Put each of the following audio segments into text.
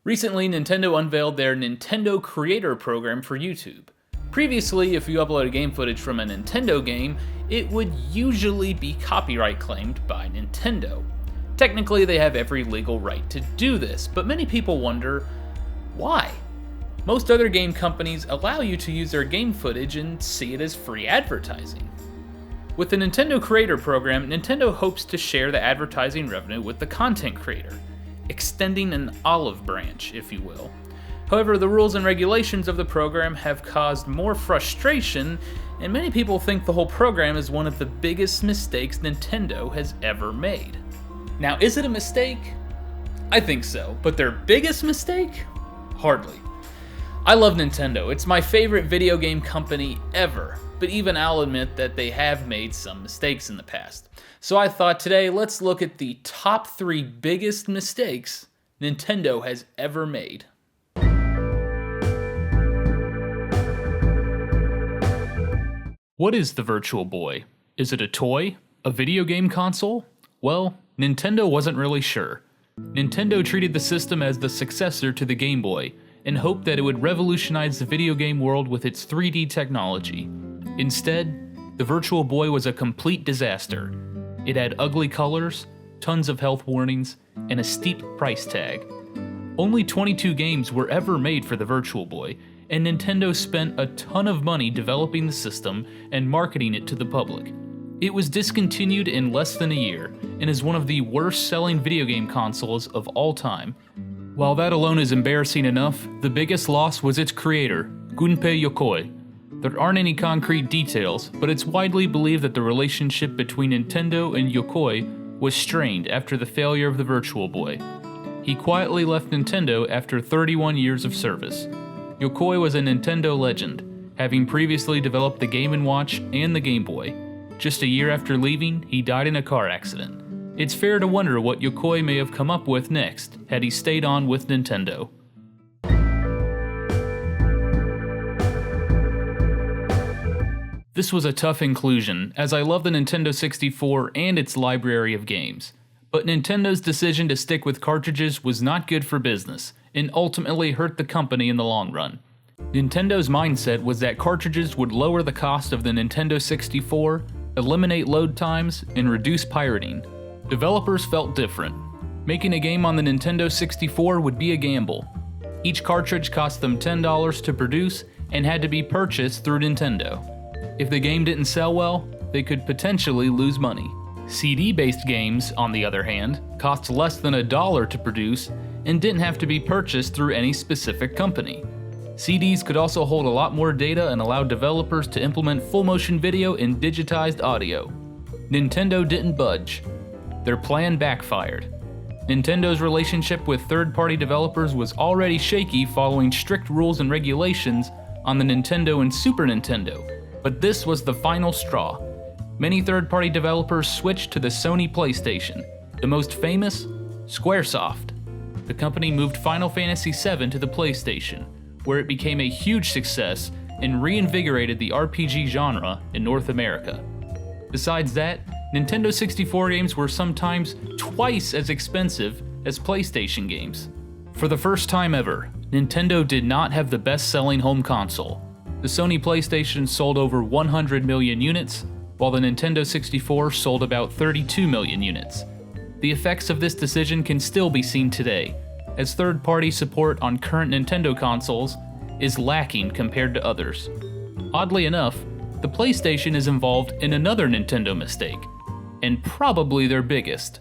Recently, Nintendo unveiled their Nintendo Creator Program for YouTube. Previously, if you upload game footage from a Nintendo game, it would usually be copyright claimed by Nintendo. Technically, they have every legal right to do this, but many people wonder, why? Most other game companies allow you to use their game footage and see it as free advertising. With the Nintendo Creator Program, Nintendo hopes to share the advertising revenue with the content creator, extending an olive branch, if you will. However, the rules and regulations of the program have caused more frustration, and many people think the whole program is one of the biggest mistakes Nintendo has ever made. Now, is it a mistake? I think so, but their biggest mistake? Hardly. I love Nintendo. It's my favorite video game company ever, but even I'll admit that they have made some mistakes in the past. So I thought today, let's look at the top 3 biggest mistakes Nintendo has ever made. What is the Virtual Boy? Is it a toy? A video game console? Well, Nintendo wasn't really sure. Nintendo treated the system as the successor to the Game Boy, and hoped that it would revolutionize the video game world with its 3D technology. Instead, the Virtual Boy was a complete disaster. It had ugly colors, tons of health warnings, and a steep price tag. Only 22 games were ever made for the Virtual Boy, and Nintendo spent a ton of money developing the system and marketing it to the public. It was discontinued in less than a year, and is one of the worst-selling video game consoles of all time. While that alone is embarrassing enough, the biggest loss was its creator, Gunpei Yokoi. There aren't any concrete details, but it's widely believed that the relationship between Nintendo and Yokoi was strained after the failure of the Virtual Boy. He quietly left Nintendo after 31 years of service. Yokoi was a Nintendo legend, having previously developed the Game & Watch and the Game Boy. Just a year after leaving, he died in a car accident. It's fair to wonder what Yokoi may have come up with next, had he stayed on with Nintendo. This was a tough inclusion, as I love the Nintendo 64 and its library of games. But Nintendo's decision to stick with cartridges was not good for business, and ultimately hurt the company in the long run. Nintendo's mindset was that cartridges would lower the cost of the Nintendo 64, eliminate load times, and reduce pirating. Developers felt different. Making a game on the Nintendo 64 would be a gamble. Each cartridge cost them $10 to produce and had to be purchased through Nintendo. If the game didn't sell well, they could potentially lose money. CD-based games, on the other hand, cost less than $1 to produce and didn't have to be purchased through any specific company. CDs could also hold a lot more data and allow developers to implement full-motion video and digitized audio. Nintendo didn't budge. Their plan backfired. Nintendo's relationship with third-party developers was already shaky following strict rules and regulations on the Nintendo and Super Nintendo, but this was the final straw. Many third-party developers switched to the Sony PlayStation. The most famous? Squaresoft. The company moved Final Fantasy VII to the PlayStation, where it became a huge success and reinvigorated the RPG genre in North America. Besides that, Nintendo 64 games were sometimes twice as expensive as PlayStation games. For the first time ever, Nintendo did not have the best-selling home console. The Sony PlayStation sold over 100 million units, while the Nintendo 64 sold about 32 million units. The effects of this decision can still be seen today, as third-party support on current Nintendo consoles is lacking compared to others. Oddly enough, the PlayStation is involved in another Nintendo mistake, and probably their biggest.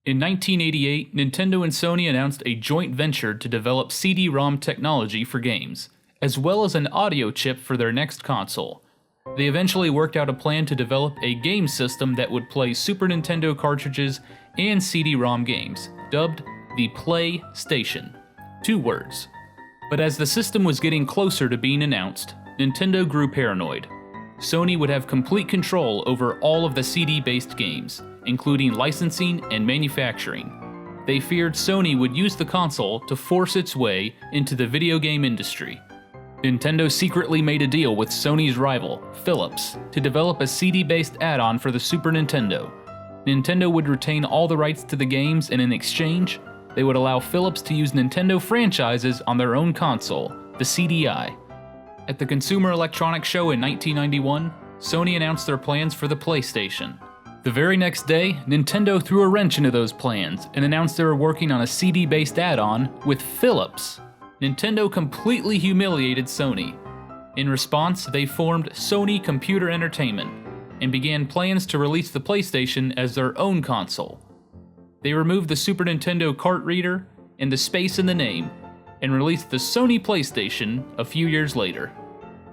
In 1988, Nintendo and Sony announced a joint venture to develop CD-ROM technology for games, as well as an audio chip for their next console. They eventually worked out a plan to develop a game system that would play Super Nintendo cartridges and CD-ROM games, dubbed the PlayStation. 2 words. But as the system was getting closer to being announced, Nintendo grew paranoid. Sony would have complete control over all of the CD-based games, including licensing and manufacturing. They feared Sony would use the console to force its way into the video game industry. Nintendo secretly made a deal with Sony's rival, Philips, to develop a CD-based add-on for the Super Nintendo. Nintendo would retain all the rights to the games, and in exchange, they would allow Philips to use Nintendo franchises on their own console, the CDI. At the Consumer Electronics Show in 1991, Sony announced their plans for the PlayStation. The very next day, Nintendo threw a wrench into those plans and announced they were working on a CD-based add-on with Philips. Nintendo completely humiliated Sony. In response, they formed Sony Computer Entertainment and began plans to release the PlayStation as their own console. They removed the Super Nintendo cart reader and the space in the name and released the Sony PlayStation a few years later.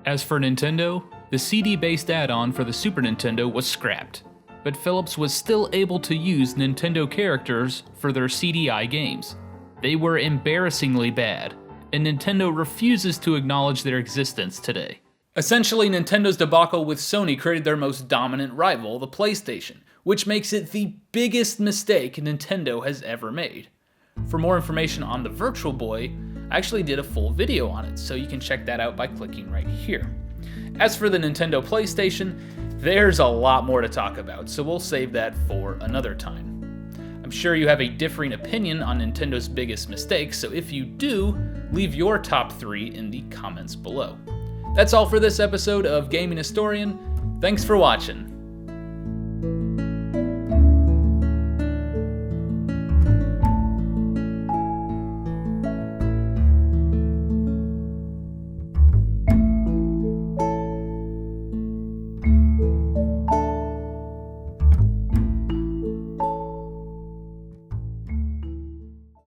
As for Nintendo, the CD-based add-on for the Super Nintendo was scrapped, but Philips was still able to use Nintendo characters for their CDI games. They were embarrassingly bad, and Nintendo refuses to acknowledge their existence today. Essentially, Nintendo's debacle with Sony created their most dominant rival, the PlayStation, which makes it the biggest mistake Nintendo has ever made. For more information on the Virtual Boy, I actually did a full video on it, so you can check that out by clicking right here. As for the Nintendo PlayStation, there's a lot more to talk about, so we'll save that for another time. I'm sure you have a differing opinion on Nintendo's biggest mistakes, so if you do, leave your top 3 in the comments below. That's all for this episode of Gaming Historian. Thanks for watching.